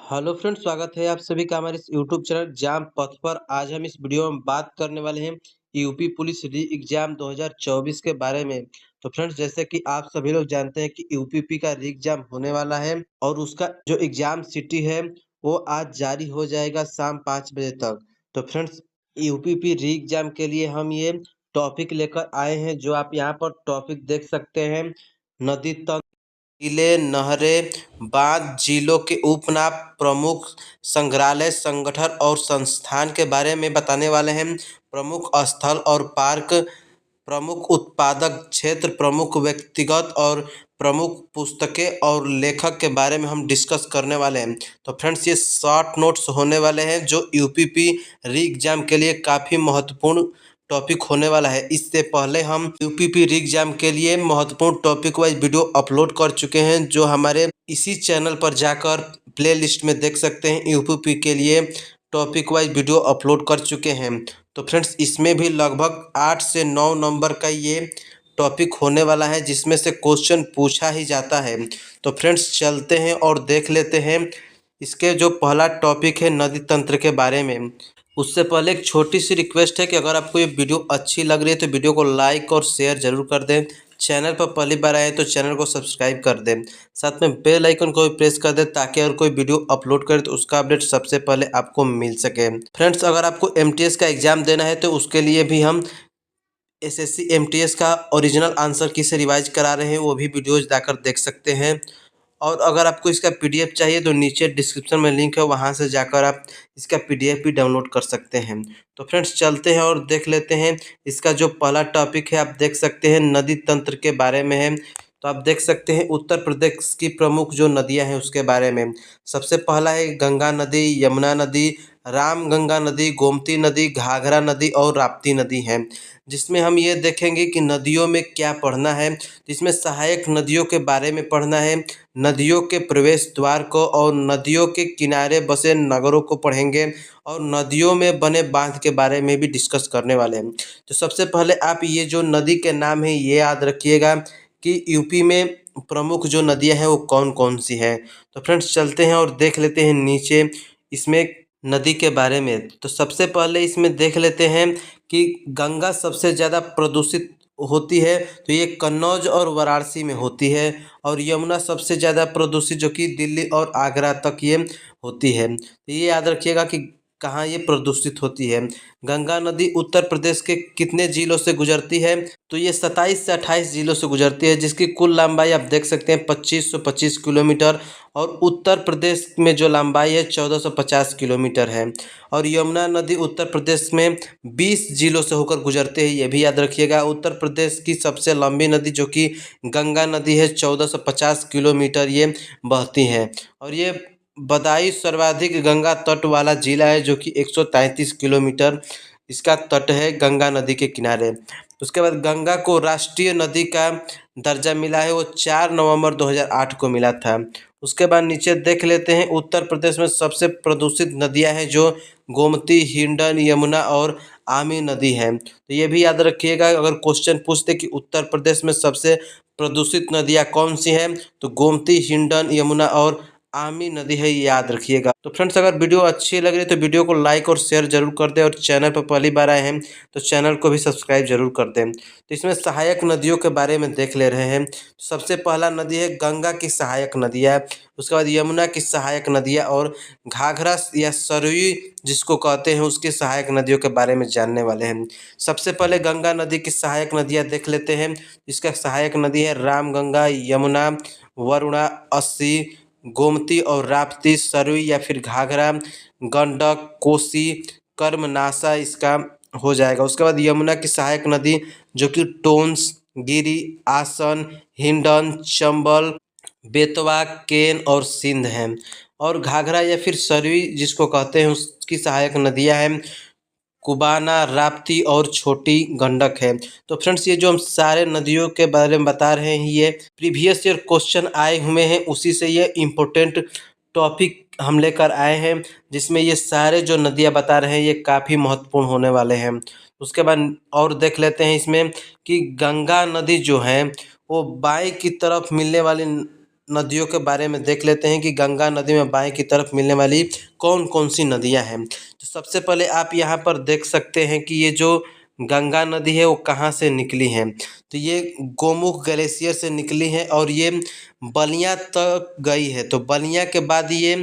Hello friends, स्वागत है आप सभी का हमारे इस यूट्यूब चैनल एग्जाम पथ पर। आज हम इस वीडियो में बात करने वाले हैं यूपी पुलिस री एग्जाम 2024 के बारे में। तो फ्रेंड्स, जैसे कि आप सभी लोग जानते हैं कि यूपीपी का री एग्जाम होने वाला है और उसका जो एग्जाम सिटी है वो आज जारी हो जाएगा शाम 5 बजे तक। तो फ्रेंड्स, यूपीपी री एग्जाम के लिए हम ये टॉपिक लेकर आए हैं। जो आप यहाँ पर टॉपिक देख सकते हैं, नदी तंत्र, टीले, नहरें, बांध, झीलों के उपनाप, प्रमुख संग्रहालय, संगठन और संस्थान के बारे में बताने वाले हैं। प्रमुख स्थल और पार्क, प्रमुख उत्पादक क्षेत्र, प्रमुख व्यक्तिगत और प्रमुख पुस्तकें और लेखक के बारे में हम डिस्कस करने वाले हैं। तो फ्रेंड्स, ये शॉर्ट नोट्स होने वाले हैं जो यूपीपी री एग्जाम के लिए काफ़ी महत्वपूर्ण टॉपिक होने वाला है। इससे पहले हम यूपीपी री एग्जाम के लिए महत्वपूर्ण टॉपिक वाइज वीडियो अपलोड कर चुके हैं, जो हमारे इसी चैनल पर जाकर प्लेलिस्ट में देख सकते हैं। यूपीपी के लिए टॉपिक वाइज वीडियो अपलोड कर चुके हैं। तो फ्रेंड्स, इसमें भी लगभग 8 से 9 नंबर का ये टॉपिक होने वाला है, जिसमें से क्वेश्चन पूछा ही जाता है। तो फ्रेंड्स, चलते हैं और देख लेते हैं। इसके जो पहला टॉपिक है नदी तंत्र के बारे में। उससे पहले एक छोटी सी रिक्वेस्ट है कि अगर आपको ये वीडियो अच्छी लग रही है तो वीडियो को लाइक और शेयर जरूर कर दें। चैनल पर पहली बार आए तो चैनल को सब्सक्राइब कर दें। साथ में बेल आइकन को भी प्रेस कर दें ताकि अगर कोई वीडियो अपलोड करे तो उसका अपडेट सबसे पहले आपको मिल सके। फ्रेंड्स, अगर आपको एमटीएस का एग्जाम देना है तो उसके लिए भी हम एसएससी एमटीएस का ओरिजिनल आंसर की से रिवाइज करा रहे हैं, वो भी वीडियोज जाकर देख सकते हैं। और अगर आपको इसका पीडीएफ चाहिए तो नीचे डिस्क्रिप्शन में लिंक है, वहां से जाकर आप इसका पीडीएफ भी डाउनलोड कर सकते हैं। तो फ्रेंड्स, चलते हैं और देख लेते हैं। इसका जो पहला टॉपिक है आप देख सकते हैं नदी तंत्र के बारे में है। तो आप देख सकते हैं उत्तर प्रदेश की प्रमुख जो नदियां हैं उसके बारे में। सबसे पहला है गंगा नदी, यमुना नदी, राम गंगा नदी, गोमती नदी, घाघरा नदी और राप्ती नदी है। जिसमें हम ये देखेंगे कि नदियों में क्या पढ़ना है। इसमें सहायक नदियों के बारे में पढ़ना है, नदियों के प्रवेश द्वार को और नदियों के किनारे बसे नगरों को पढ़ेंगे और नदियों में बने बांध के बारे में भी डिस्कस करने वाले हैं। तो सबसे पहले आप ये जो नदी के नाम है ये याद रखिएगा कि यूपी में प्रमुख जो नदियां हैं वो कौन कौन सी हैं। तो फ्रेंड्स, चलते हैं और देख लेते हैं नीचे इसमें नदी के बारे में। तो सबसे पहले इसमें देख लेते हैं कि गंगा सबसे ज़्यादा प्रदूषित होती है तो ये कन्नौज और वाराणसी में होती है। और यमुना सबसे ज़्यादा प्रदूषित जो कि दिल्ली और आगरा तक ये होती है। तो ये याद रखिएगा कि कहाँ ये प्रदूषित होती है। गंगा नदी उत्तर प्रदेश के कितने जिलों से गुजरती है? तो ये 27 से 28 जिलों से गुजरती है, जिसकी कुल लंबाई आप देख सकते हैं 2525 किलोमीटर। और उत्तर प्रदेश में जो लंबाई है 1450 किलोमीटर है। और यमुना नदी उत्तर प्रदेश में 20 जिलों से होकर गुजरते हैं, ये भी याद रखिएगा। उत्तर प्रदेश की सबसे लंबी नदी जो कि गंगा नदी है 1450 किलोमीटर ये बहती है। और ये बदायूं सर्वाधिक गंगा तट वाला जिला है जो कि 133 किलोमीटर इसका तट है गंगा नदी के किनारे। उसके बाद गंगा को राष्ट्रीय नदी का दर्जा मिला है, वो 4 नवंबर 2008 को मिला था। उसके बाद नीचे देख लेते हैं उत्तर प्रदेश में सबसे प्रदूषित नदियां हैं, जो गोमती, हिंडन, यमुना और आमी नदी है। तो ये भी याद रखिएगा, अगर क्वेश्चन पूछते कि उत्तर प्रदेश में सबसे प्रदूषित नदियां कौन सी हैं तो गोमती, हिंडन, यमुना और आमी नदी है, ये याद रखिएगा। तो फ्रेंड्स, अगर वीडियो अच्छी लग रही है तो वीडियो को लाइक और शेयर जरूर कर दें, और चैनल पर पहली बार आए हैं तो चैनल को भी सब्सक्राइब जरूर कर दें। तो इसमें सहायक नदियों के बारे में देख ले रहे हैं। सबसे पहला नदी है गंगा की सहायक नदियाँ, उसके बाद यमुना की सहायक नदियाँ और घाघरा या सरयू जिसको कहते हैं उसकी सहायक नदियों के बारे में जानने वाले हैं। सबसे पहले गंगा नदी की सहायक नदियाँ देख लेते हैं। इसका सहायक नदी है रामगंगा, यमुना, वरुणा, अस्सी, गोमती और राप्ती, सरयू या फिर घाघरा, गंडक, कोसी, कर्मनाशा इसका हो जाएगा। उसके बाद यमुना की सहायक नदी जो कि टोंस, गिरी, आसन, हिंडन, चंबल, बेतवा, केन और सिंध हैं। और घाघरा या फिर सरयू जिसको कहते हैं उसकी सहायक नदियां हैं कुबाना, राप्ती और छोटी गंडक है। तो फ्रेंड्स, ये जो हम सारे नदियों के बारे में बता रहे हैं ये प्रीवियस ईयर क्वेश्चन आए हुए हैं, उसी से ये इम्पोर्टेंट टॉपिक हम लेकर आए हैं, जिसमें ये सारे जो नदियाँ बता रहे हैं ये काफ़ी महत्वपूर्ण होने वाले हैं। उसके बाद और देख लेते हैं इसमें कि गंगा नदी जो है वो बाएं की तरफ मिलने वाली नदियों के बारे में देख लेते हैं कि गंगा नदी में बाएं की तरफ मिलने वाली कौन कौन सी नदियां हैं। तो सबसे पहले आप यहाँ पर देख सकते हैं कि ये जो गंगा नदी है वो कहाँ से निकली है। तो ये गोमुख ग्लेशियर से निकली है और ये बलिया तक गई है। तो बलिया के बाद ये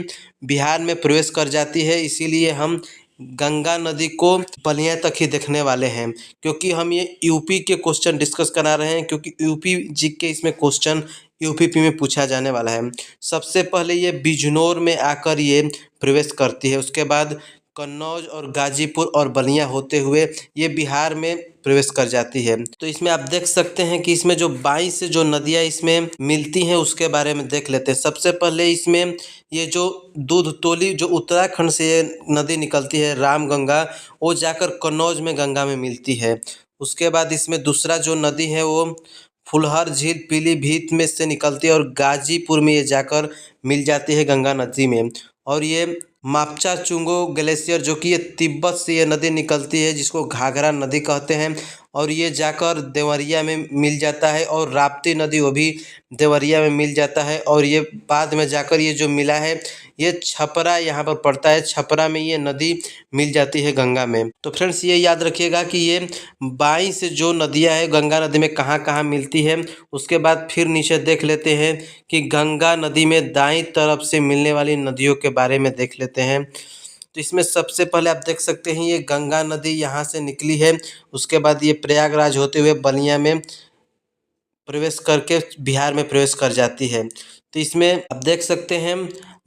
बिहार में प्रवेश कर जाती है, इसीलिए हम गंगा नदी को बलिया तक ही देखने वाले हैं, क्योंकि हम ये यूपी के क्वेश्चन डिस्कस करा रहे हैं, क्योंकि यूपी जी के इसमें क्वेश्चन यूपीपी में पूछा जाने वाला है। सबसे पहले ये बिजनौर में आकर ये प्रवेश करती है, उसके बाद कन्नौज और गाजीपुर और बलिया होते हुए ये बिहार में प्रवेश कर जाती है। तो इसमें आप देख सकते हैं कि इसमें जो 22 जो नदियाँ इसमें मिलती हैं उसके बारे में देख लेते हैं। सबसे पहले इसमें ये जो दूध तोली जो उत्तराखंड से ये नदी निकलती है रामगंगा, वो जाकर कन्नौज में गंगा में मिलती है। उसके बाद इसमें दूसरा जो नदी है वो फुलहर झील पीलीभीत में से निकलती है और गाजीपुर में ये जाकर मिल जाती है गंगा नदी में। और ये मापचा चुंगो ग्लेशियर जो कि ये तिब्बत से ये नदी निकलती है, जिसको घाघरा नदी कहते हैं, और ये जाकर देवरिया में मिल जाता है। और राप्ती नदी वो भी देवरिया में मिल जाता है, और ये बाद में जाकर ये जो मिला है ये छपरा यहाँ पर पड़ता है, छपरा में ये नदी मिल जाती है गंगा में। तो फ्रेंड्स ये याद रखिएगा कि ये 22 जो नदियाँ हैं गंगा नदी में कहाँ कहाँ मिलती है। उसके बाद फिर नीचे देख लेते हैं कि गंगा नदी में दाईं तरफ से मिलने वाली नदियों के बारे में देख लेते हैं। तो इसमें सबसे पहले आप देख सकते हैं ये गंगा नदी यहाँ से निकली है, उसके बाद ये प्रयागराज होते हुए बलिया में प्रवेश करके बिहार में प्रवेश कर जाती है। तो इसमें आप देख सकते हैं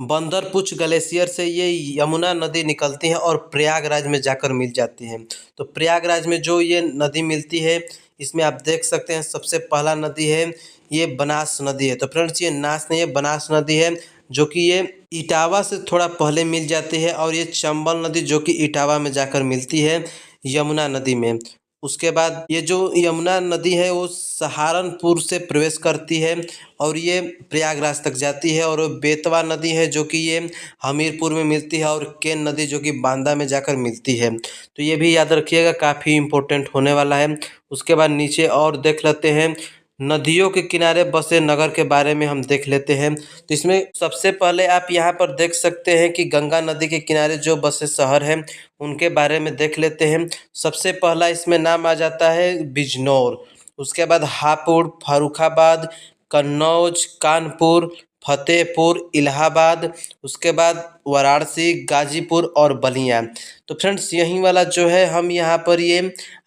बंदरपुछ ग्लेशियर से ये यमुना नदी निकलती है और प्रयागराज में जाकर मिल जाती है। तो प्रयागराज में जो ये नदी मिलती है इसमें आप देख सकते हैं सबसे पहला नदी है ये बनास नदी है। तो फ्रेंड्स ये नास नहीं है, बनास नदी है, जो कि ये इटावा से थोड़ा पहले मिल जाती है। और ये चंबल नदी जो कि इटावा में जाकर मिलती है यमुना नदी में। उसके बाद ये जो यमुना नदी है वो सहारनपुर से प्रवेश करती है और ये प्रयागराज तक जाती है। और बेतवा नदी है जो कि ये हमीरपुर में मिलती है, और केन नदी जो कि बांदा में जाकर मिलती है। तो ये भी याद रखिएगा, काफ़ी इम्पोर्टेंट होने वाला है। उसके बाद नीचे और देख लेते हैं नदियों के किनारे बसे नगर के बारे में हम देख लेते हैं। तो इसमें सबसे पहले आप यहाँ पर देख सकते हैं कि गंगा नदी के किनारे जो बसे शहर हैं उनके बारे में देख लेते हैं। सबसे पहला इसमें नाम आ जाता है बिजनौर, उसके बाद हापुड़, फर्रुखाबाद, कन्नौज, कानपुर, फतेहपुर, इलाहाबाद, उसके बाद वाराणसी, गाजीपुर और बलिया। तो फ्रेंड्स यही वाला जो है हम यहाँ पर ये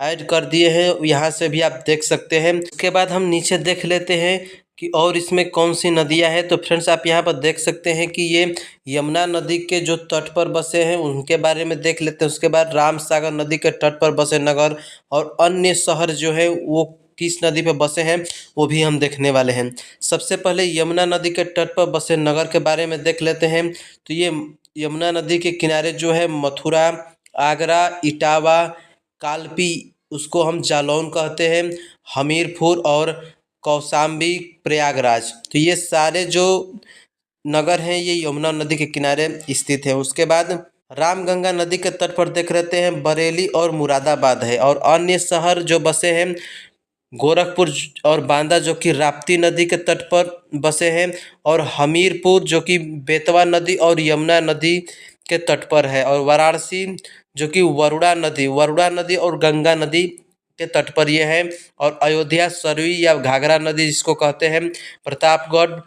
ऐड कर दिए हैं, यहाँ से भी आप देख सकते हैं। उसके बाद हम नीचे देख लेते हैं कि और इसमें कौन सी नदियाँ हैं। तो फ्रेंड्स आप यहाँ पर देख सकते हैं कि ये यमुना नदी के जो तट पर बसे हैं उनके बारे में देख लेते हैं। उसके बाद रामसागर नदी के तट पर बसे नगर और अन्य शहर जो है वो किस नदी पर बसे हैं वो भी हम देखने वाले हैं। सबसे पहले यमुना नदी के तट पर बसे नगर के बारे में देख लेते हैं। तो ये यमुना नदी के किनारे जो है मथुरा, आगरा, इटावा, कालपी, उसको हम जालौन कहते हैं, हमीरपुर और कौशाम्बी, प्रयागराज। तो ये सारे जो नगर हैं ये यमुना नदी के किनारे स्थित है। उसके बाद रामगंगा नदी के तट पर देख लेते हैं बरेली और मुरादाबाद है। और अन्य शहर जो बसे हैं गोरखपुर और बांदा जो कि राप्ती नदी के तट पर बसे हैं, और हमीरपुर जो कि बेतवा नदी और यमुना नदी के तट पर है, और वाराणसी जो कि वरुणा नदी और गंगा नदी के तट पर ये है, और अयोध्या सरयू या घाघरा नदी जिसको कहते हैं, प्रतापगढ़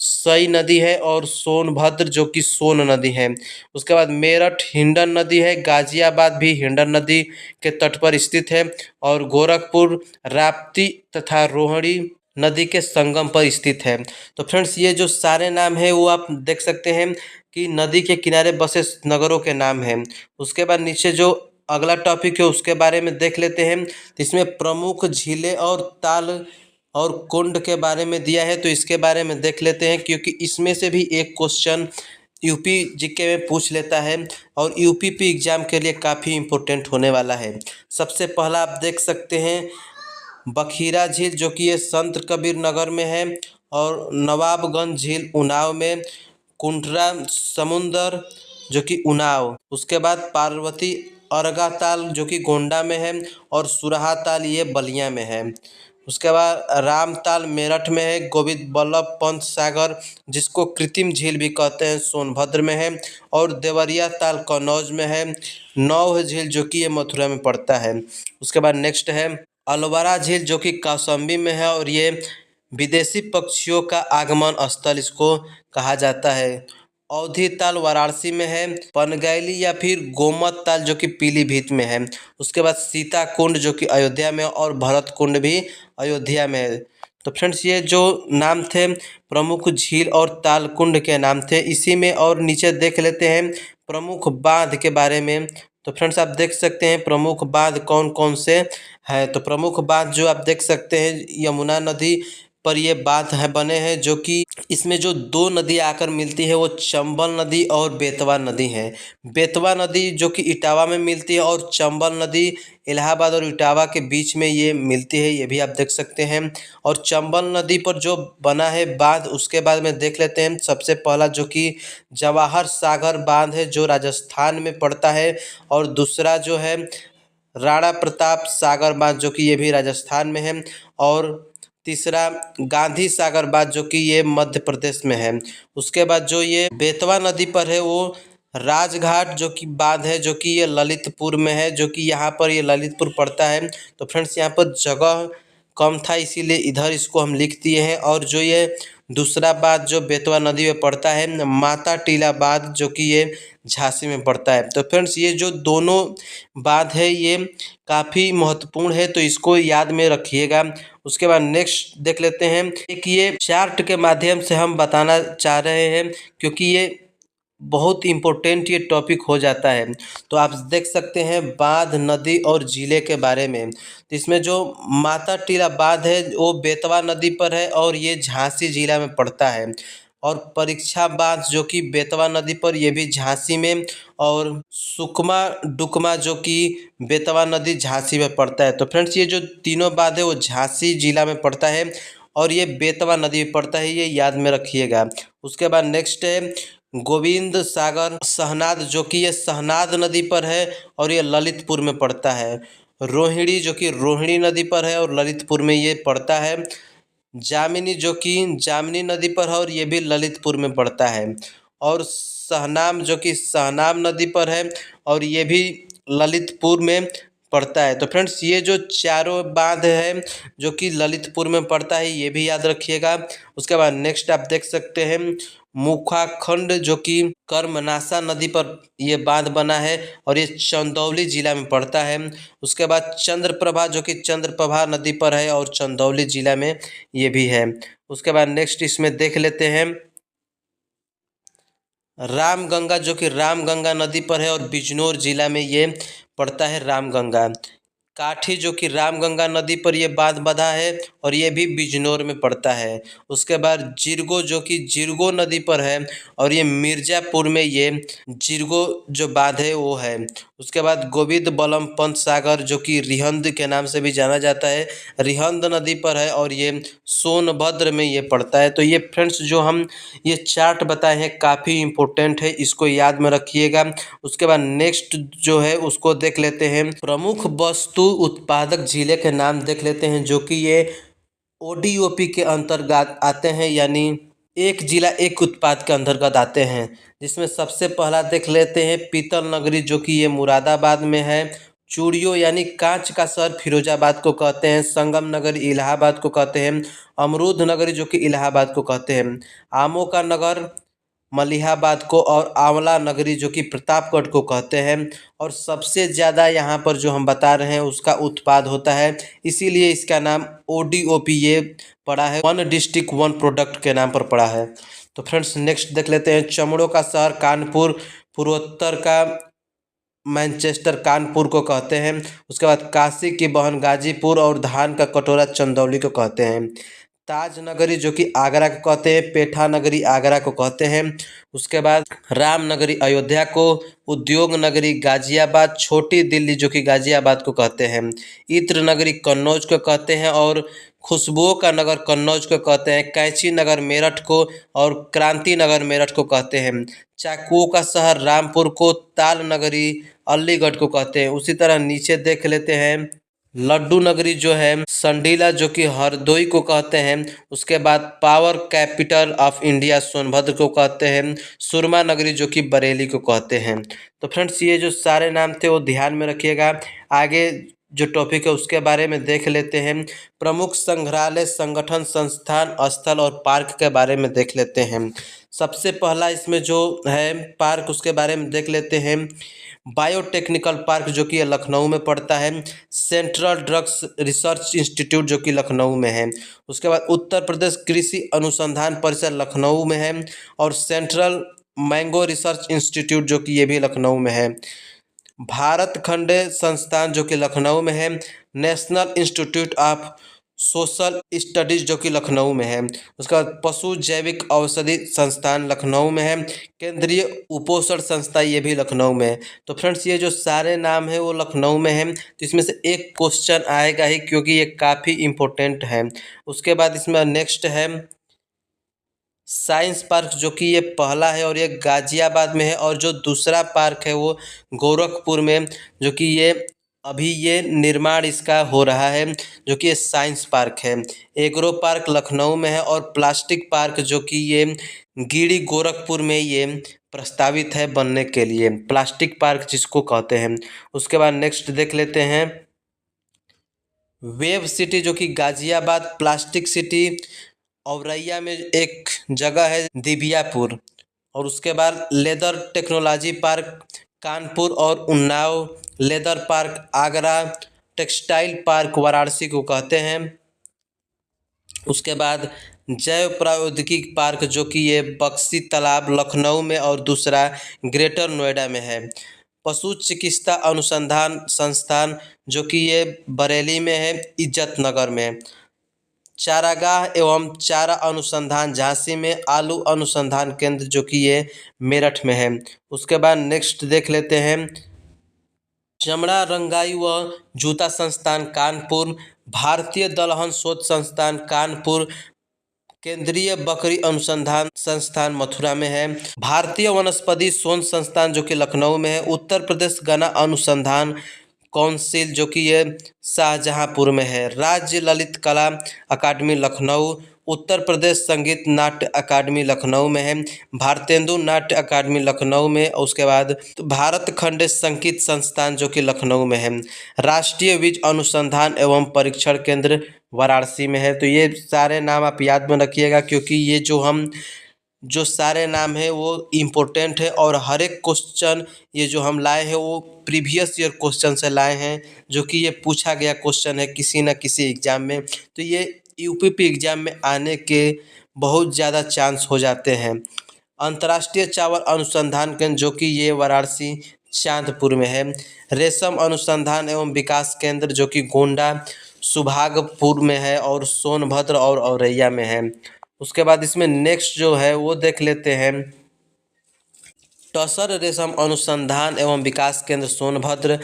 सई नदी है, और सोनभद्र जो कि सोन नदी है। उसके बाद मेरठ हिंडन नदी है, गाजियाबाद भी हिंडन नदी के तट पर स्थित है, और गोरखपुर राप्ती तथा रोहिणी नदी के संगम पर स्थित है। तो फ्रेंड्स ये जो सारे नाम है वो आप देख सकते हैं कि नदी के किनारे बसे नगरों के नाम हैं। उसके बाद नीचे जो अगला टॉपिक है उसके बारे में देख लेते हैं। इसमें प्रमुख झीलें और ताल और कुंड के बारे में दिया है, तो इसके बारे में देख लेते हैं, क्योंकि इसमें से भी एक क्वेश्चन यूपी जीके में पूछ लेता है और यूपीपी एग्जाम के लिए काफ़ी इम्पोर्टेंट होने वाला है। सबसे पहला आप देख सकते हैं बखीरा झील जो कि ये संत कबीर नगर में है, और नवाबगंज झील उन्नाव में, कुंटरा समुंदर जो कि उन्नाव, उसके बाद पार्वती अर्गा ताल जो कि गोंडा में है, और सुरहा ताल ये बलिया में है। उसके बाद रामताल मेरठ में है, गोविंद बल्लभ पंत सागर जिसको कृत्रिम झील भी कहते हैं सोनभद्र में है, और देवरिया ताल कन्नौज में है। नौह झील जो कि ये मथुरा में पड़ता है। उसके बाद नेक्स्ट है अलवरा झील जो कि कौशाम्बी में है, और ये विदेशी पक्षियों का आगमन स्थल इसको कहा जाता है। अवधी ताल वाराणसी में है। पनगैली या फिर गोमत ताल जो कि पीलीभीत में है। उसके बाद सीता कुंड जो कि अयोध्या में, और भरत कुंड भी अयोध्या में है। तो फ्रेंड्स ये जो नाम थे प्रमुख झील और ताल कुंड के नाम थे इसी में, और नीचे देख लेते हैं प्रमुख बांध के बारे में। तो फ्रेंड्स आप देख सकते हैं प्रमुख बांध कौन कौन से हैं। तो प्रमुख बांध जो आप देख सकते हैं यमुना नदी पर ये बांध है बने हैं, जो कि इसमें जो दो नदी आकर मिलती है वो चंबल नदी और बेतवा नदी है। बेतवा नदी जो कि इटावा में मिलती है, और चंबल नदी इलाहाबाद और इटावा के बीच में ये मिलती है, ये भी आप देख सकते हैं। और चंबल नदी पर जो बना है बांध उसके बाद में देख लेते हैं सबसे पहला जो कि जवाहर सागर बांध है जो राजस्थान में पड़ता है, और दूसरा जो है राणा प्रताप सागर बांध जो कि ये भी राजस्थान में है, और तीसरा गांधी सागर बांध जो कि ये मध्य प्रदेश में है। उसके बाद जो ये बेतवा नदी पर है वो राजघाट जो कि बांध है जो कि ये ललितपुर में है, जो कि यहाँ पर ये ललितपुर पड़ता है। तो फ्रेंड्स यहाँ पर जगह कम था इसीलिए इधर इसको हम लिख दिए हैं। और जो ये दूसरा बांध जो बेतवा नदी में पड़ता है माता टीला बांध जो कि ये झांसी में पड़ता है। तो फ्रेंड्स ये जो दोनों बांध है ये काफ़ी महत्वपूर्ण है, तो इसको याद में रखिएगा। उसके बाद नेक्स्ट देख लेते हैं। एक ये चार्ट के माध्यम से हम बताना चाह रहे हैं क्योंकि ये बहुत इम्पोर्टेंट ये टॉपिक हो जाता है। तो आप देख सकते हैं बांध नदी और जिले के बारे में। तो इसमें जो माता टीला बांध है वो बेतवा नदी पर है और ये झांसी जिला में पड़ता है। और परीक्षा बांध जो कि बेतवा नदी पर ये भी झांसी में, और सुकमा डुकमा जो कि बेतवा नदी झांसी में पड़ता है। तो फ्रेंड्स ये जो तीनों बांध है वो झांसी जिला में पड़ता है और ये बेतवा नदी में पड़ता है, ये याद में रखिएगा। उसके बाद नेक्स्ट है गोविंद सागर सहनाद जो कि ये सहनाद नदी पर है और ये ललितपुर में पड़ता है। रोहिणी जो कि रोहिणी नदी पर है और ललितपुर में ये पड़ता है। जामिनी जो कि जामिनी नदी पर है और ये भी ललितपुर में पड़ता है। और सहनाम जो कि सहनाम नदी पर है और ये भी ललितपुर में पड़ता है। तो फ्रेंड्स ये जो चारों बांध है जो कि ललितपुर में पड़ता है ये भी याद रखिएगा। उसके बाद नेक्स्ट आप देख सकते हैं मुखाखंड जो कि कर्मनाशा नदी पर ये बांध बना है और ये चंदौली जिला में पड़ता है। उसके बाद चंद्रप्रभा जो कि चंद्रप्रभा नदी पर है और चंदौली जिला में ये भी है। उसके बाद नेक्स्ट इसमें देख लेते हैं रामगंगा जो कि रामगंगा नदी पर है और बिजनौर जिला में ये पड़ता है रामगंगा। काठी जो कि रामगंगा नदी पर ये बांध बंधा है और ये भी बिजनौर में पड़ता है। उसके बाद जिरगो जो कि जिरगो नदी पर है और ये मिर्ज़ापुर में ये जिरगो जो बांध है वो है। उसके बाद गोविंद बल्लभ पंत सागर जो कि रिहंद के नाम से भी जाना जाता है, रिहंद नदी पर है और ये सोनभद्र में ये पड़ता है। तो ये फ्रेंड्स जो हम ये चार्ट बताए हैं काफ़ी इम्पोर्टेंट है, इसको याद में रखिएगा। उसके बाद नेक्स्ट जो है उसको देख लेते हैं प्रमुख वस्तु उत्पादक जिले के नाम देख लेते हैं जो कि ये ओडीओपी के अंतर्गत आते हैं, यानी एक जिला एक उत्पाद के अंतर्गत आते हैं। जिसमें सबसे पहला देख लेते हैं पीतल नगरी जो कि ये मुरादाबाद में है। चूड़ियों यानी कांच का शहर फिरोजाबाद को कहते हैं। संगम नगरी इलाहाबाद को कहते हैं। अमरूद नगरी जो कि इलाहाबाद को कहते हैं। आमों का नगर मलिहाबाद को, और आंवला नगरी जो कि प्रतापगढ़ को कहते हैं। और सबसे ज़्यादा यहाँ पर जो हम बता रहे हैं उसका उत्पाद होता है, इसीलिए इसका नाम ओडीओपी ये पड़ा है, वन डिस्ट्रिक्ट वन प्रोडक्ट के नाम पर पड़ा है। तो फ्रेंड्स नेक्स्ट देख लेते हैं चमड़ों का शहर कानपुर, पूर्वोत्तर का मैनचेस्टर कानपुर को कहते हैं। उसके बाद काशी की बहन गाजीपुर, और धान का कटोरा चंदौली को कहते हैं। ताज नगरी जो कि आगरा को कहते हैं। पेठा नगरी आगरा को कहते हैं। उसके बाद रामनगरी अयोध्या को, उद्योग नगरी गाजियाबाद, छोटी दिल्ली जो कि गाजियाबाद को कहते हैं। इत्र नगरी कन्नौज को कहते हैं, और खुशबुओं का नगर कन्नौज को कहते हैं। कैंची नगर मेरठ को, और क्रांति नगर मेरठ को कहते हैं। चाकुओं का शहर रामपुर को, ताल नगरी अलीगढ़ को कहते हैं। उसी तरह नीचे देख लेते हैं लड्डू नगरी जो है संडीला जो कि हरदोई को कहते हैं। उसके बाद power capital of India Sonbhadra को कहते हैं। सुरमा नगरी जो कि बरेली को कहते हैं। तो फ्रेंड्स ये जो सारे नाम थे वो ध्यान में रखिएगा। आगे जो टॉपिक है उसके बारे में देख लेते हैं। प्रमुख संग्रहालय संगठन संस्थान स्थल और पार्क के बारे में देख लेते हैं। सबसे पहला इसमें जो है पार्क उसके बारे में देख लेते हैं। बायोटेक्निकल पार्क जो कि लखनऊ में पड़ता है। सेंट्रल ड्रग्स रिसर्च इंस्टीट्यूट जो कि लखनऊ में है। उसके बाद उत्तर प्रदेश कृषि अनुसंधान परिषद लखनऊ में है। और सेंट्रल मैंगो रिसर्च इंस्टीट्यूट जो कि ये भी लखनऊ में है। भारत खंडे संस्थान जो कि लखनऊ में है। National institute of social studies जो कि लखनऊ में है। उसका बाद पशु जैविक औषधि संस्थान लखनऊ में है। केंद्रीय उपोषण संस्था ये भी लखनऊ में है। तो फ्रेंड्स ये जो सारे नाम है वो लखनऊ में है। तो इसमें से एक क्वेश्चन आएगा ही क्योंकि ये काफ़ी इम्पोर्टेंट है। उसके बाद इसमें नेक्स्ट है साइंस पार्क जो कि ये पहला है और ये गाजियाबाद में है। और जो दूसरा पार्क है वो गोरखपुर में जो कि ये अभी ये निर्माण इसका हो रहा है जो कि ये साइंस पार्क है। एग्रो पार्क लखनऊ में है। और प्लास्टिक पार्क जो कि ये गिरी गोरखपुर में ये प्रस्तावित है बनने के लिए, प्लास्टिक पार्क जिसको कहते हैं। उसके बाद नेक्स्ट देख लेते हैं वेब सिटी जो कि गाजियाबाद, प्लास्टिक सिटी औरैया में एक जगह है दिबियापुर। और उसके बाद लेदर टेक्नोलॉजी पार्क कानपुर और Unnao, leather park Agra, textile park Varanasi को कहते हैं। उसके बाद जैव प्रौद्योगिकी पार्क जो कि ये बक्सी तालाब लखनऊ में और दूसरा ग्रेटर नोएडा में है। पशु चिकित्सा अनुसंधान संस्थान जो कि ये बरेली में है, इज्जत नगर में। चारागाह एवं चारा अनुसंधान झांसी में। आलू अनुसंधान केंद्र जो कि ये मेरठ में है। उसके बाद नेक्स्ट देख लेते हैं चमड़ा रंगाई व जूता संस्थान कानपुर, भारतीय दलहन शोध संस्थान कानपुर, केंद्रीय बकरी अनुसंधान संस्थान मथुरा में है। भारतीय वनस्पति शोध संस्थान जो कि लखनऊ में है। उत्तर प्रदेश गन्ना अनुसंधान काउंसिल जो कि ये शाहजहांपुर में है। राज्य ललित कला अकादमी लखनऊ, उत्तर प्रदेश संगीत नाट्य अकादमी लखनऊ में है। भारतेंदु नाट्य अकादमी लखनऊ में। उसके बाद भारत खंड संगीत संस्थान जो कि लखनऊ में है। राष्ट्रीय बीज अनुसंधान एवं परीक्षण केंद्र वाराणसी में है। तो ये सारे नाम आप याद में रखिएगा क्योंकि ये जो सारे नाम है वो इम्पोर्टेंट है। और हर एक क्वेश्चन ये जो हम लाए हैं वो प्रीवियस ईयर क्वेश्चन से लाए हैं जो कि ये पूछा गया क्वेश्चन है किसी न किसी एग्ज़ाम में। तो ये यूपीपी एग्ज़ाम में आने के बहुत ज़्यादा चांस हो जाते हैं। अंतर्राष्ट्रीय चावल अनुसंधान केंद्र जो कि ये वाराणसी चांदपुर में है। रेशम अनुसंधान एवं विकास केंद्र जो कि गोंडा सुभागपुर में है। और सोनभद्र और औरैया में है। उसके बाद इसमें नेक्स्ट जो है वो देख लेते हैं टसर रेशम अनुसंधान एवं विकास केंद्र सोनभद्र,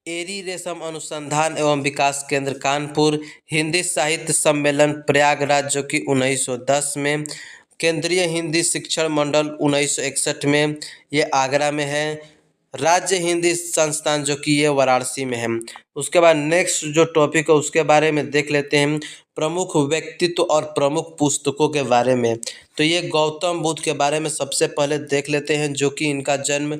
एरी रेशम अनुसंधान एवं विकास केंद्र कानपुर, हिंदी साहित्य सम्मेलन प्रयागराज जो कि 1910 में, केंद्रीय हिंदी शिक्षण मंडल 1961 में ये आगरा में है। राज्य हिंदी संस्थान जो कि ये वाराणसी में है। उसके बाद नेक्स्ट जो टॉपिक है उसके बारे में देख लेते हैं प्रमुख व्यक्तित्व और प्रमुख पुस्तकों के बारे में। तो ये गौतम बुद्ध के बारे में सबसे पहले देख लेते हैं जो कि इनका जन्म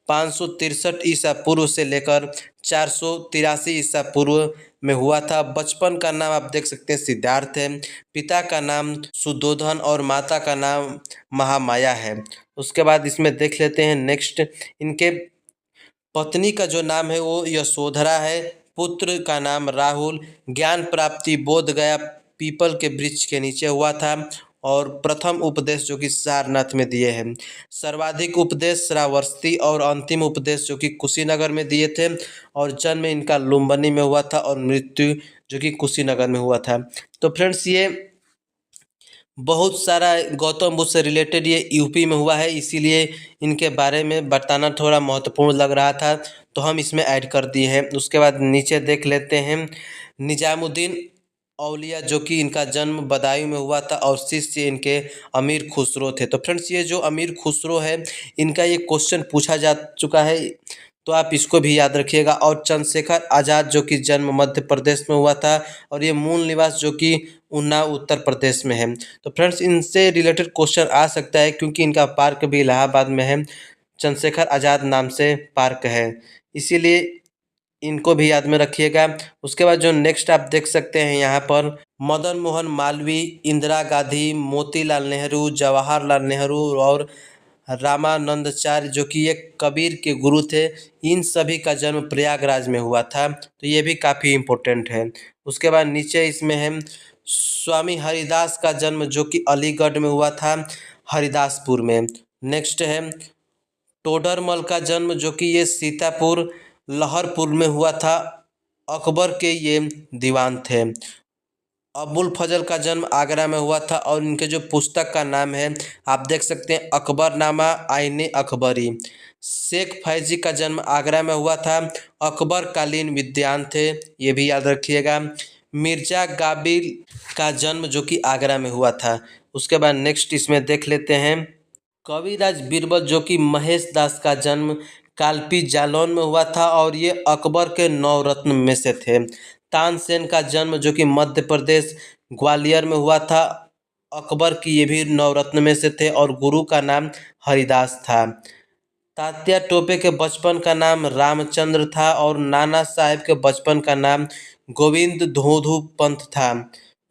563 ईसा पूर्व से लेकर 483 ईसा पूर्व में हुआ था। बचपन का नाम आप देख सकते हैं सिद्धार्थ है। पिता का नाम सुद्धोधन और माता का नाम महामाया है। उसके बाद इसमें देख लेते हैं नेक्स्ट इनके पत्नी का जो नाम है वो यशोधरा है। पुत्र का नाम राहुल। ज्ञान प्राप्ति बोध गया पीपल के वृक्ष के नीचे हुआ था। और प्रथम उपदेश जो कि सारनाथ में दिए हैं। सर्वाधिक उपदेश श्रावस्ती और अंतिम उपदेश जो कि कुशीनगर में दिए थे। और जन्म इनका लुम्बिनी में हुआ था और मृत्यु जो कि कुशीनगर में हुआ था। तो फ्रेंड्स ये बहुत सारा गौतम बुद्ध से रिलेटेड ये यूपी में हुआ है इसीलिए इनके बारे में बताना थोड़ा महत्वपूर्ण लग रहा था तो हम इसमें ऐड कर दिए हैं। उसके बाद नीचे देख लेते हैं निजामुद्दीन औलिया जो कि इनका जन्म बदायूं में हुआ था और शिष्य इनके अमीर खुसरो थे। तो फ्रेंड्स ये जो अमीर खुसरो है इनका ये क्वेश्चन पूछा जा चुका है। तो आप इसको भी याद रखिएगा। और चंद्रशेखर आज़ाद जो कि जन्म मध्य प्रदेश में हुआ था और ये मूल निवास जो कि उन्नाव उत्तर प्रदेश में है। तो फ्रेंड्स इनसे रिलेटेड क्वेश्चन आ सकता है क्योंकि इनका पार्क भी इलाहाबाद में है, चंद्रशेखर आज़ाद नाम से पार्क है, इसीलिए इनको भी याद में रखिएगा। उसके बाद जो नेक्स्ट आप देख सकते हैं यहाँ पर मदन मोहन मालवीय, इंदिरा गांधी, मोतीलाल नेहरू, जवाहरलाल नेहरू और रामानंदाचार्य जो कि एक कबीर के गुरु थे, इन सभी का जन्म प्रयागराज में हुआ था, तो ये भी काफ़ी इम्पोर्टेंट है। उसके बाद नीचे इसमें है स्वामी हरिदास का जन्म जो कि अलीगढ़ में हुआ था, हरिदासपुर में। नेक्स्ट है टोडरमल का जन्म जो कि ये सीतापुर लहरपुर में हुआ था, अकबर के ये दीवान थे। अबुल फजल का जन्म आगरा में हुआ था और इनके जो पुस्तक का नाम है आप देख सकते हैं अकबरनामा आईने अकबरी। शेख फैजी का जन्म आगरा में हुआ था, अकबर कालीन विद्वान थे, ये भी याद रखिएगा। मिर्जा गाबिल का जन्म जो कि आगरा में हुआ था। उसके बाद नेक्स्ट इसमें देख लेते हैं कविराज बीरबल जो कि महेश दास का जन्म कालपी जालौन में हुआ था और ये अकबर के नवरत्न में से थे। तानसेन का जन्म जो कि मध्य प्रदेश ग्वालियर में हुआ था, अकबर की ये भी नवरत्न में से थे और गुरु का नाम हरिदास था। तात्या टोपे के बचपन का नाम रामचंद्र था और नाना साहेब के बचपन का नाम गोविंद धोधू पंत था।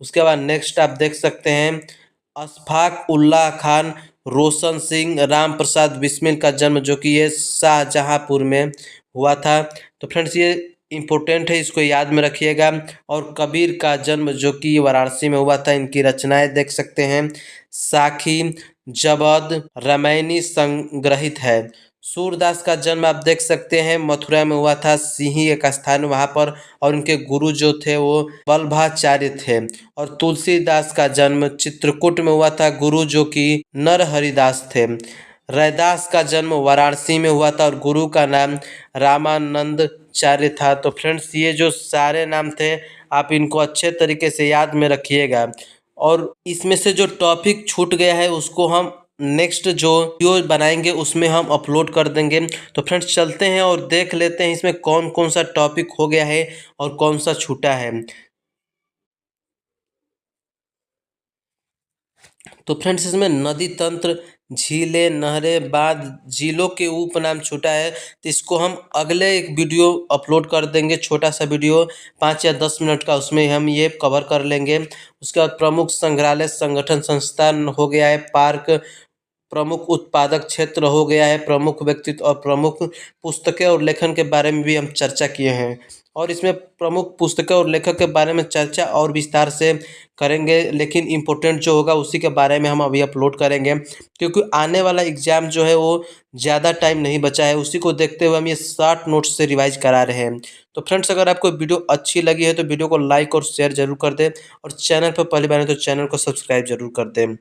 उसके बाद नेक्स्ट आप देख सकते हैं अशफाक उल्लाह खान, रोशन सिंह, राम प्रसाद बिस्मिल का जन्म जो कि ये शाहजहाँपुर में हुआ था। तो फ्रेंड्स ये इम्पोर्टेंट है, इसको याद में रखिएगा। और कबीर का जन्म जो कि वाराणसी में हुआ था, इनकी रचनाएं देख सकते हैं साखी, जबद, रामायणी संग्रहित है। सूरदास का जन्म आप देख सकते हैं मथुरा में हुआ था, सिंही एक स्थान वहाँ पर, और उनके गुरु जो थे वो वल्लभाचार्य थे। और तुलसीदास का जन्म चित्रकूट में हुआ था, गुरु जो कि नरहरिदास थे। रैदास का जन्म वाराणसी में हुआ था और गुरु का नाम रामानंदाचार्य था। तो फ्रेंड्स ये जो सारे नाम थे आप इनको अच्छे तरीके से याद में रखिएगा। और इसमें से जो टॉपिक छूट गया है उसको हम नेक्स्ट जो वीडियो बनाएंगे उसमें हम अपलोड कर देंगे। तो फ्रेंड्स चलते हैं और देख लेते हैं इसमें कौन कौन सा टॉपिक हो गया है और कौन सा छूटा है। तो फ्रेंड्स इसमें नदी तंत्र, झीलें, नहरें, बांध, झीलों के उपनाम छूटा है, तो इसको हम अगले एक वीडियो अपलोड कर देंगे, छोटा सा वीडियो 5 या 10 मिनट का, उसमें हम ये कवर कर लेंगे। उसके बाद प्रमुख संग्रहालय संगठन संस्थान हो गया है, पार्क, प्रमुख उत्पादक क्षेत्र हो गया है, प्रमुख व्यक्तित्व और प्रमुख पुस्तकें और लेखन के बारे में भी हम चर्चा किए हैं। और इसमें प्रमुख पुस्तकें और लेखक के बारे में चर्चा और विस्तार से करेंगे, लेकिन इम्पोर्टेंट जो होगा उसी के बारे में हम अभी अपलोड करेंगे, क्योंकि आने वाला एग्ज़ाम जो है वो ज़्यादा टाइम नहीं बचा है, उसी को देखते हुए हम ये शॉर्ट नोट्स से रिवाइज करा रहे हैं। तो फ्रेंड्स अगर आपको वीडियो अच्छी लगी है तो वीडियो को लाइक और शेयर जरूर कर दें, और चैनल पर पहली बार है तो चैनल को सब्सक्राइब जरूर कर दें।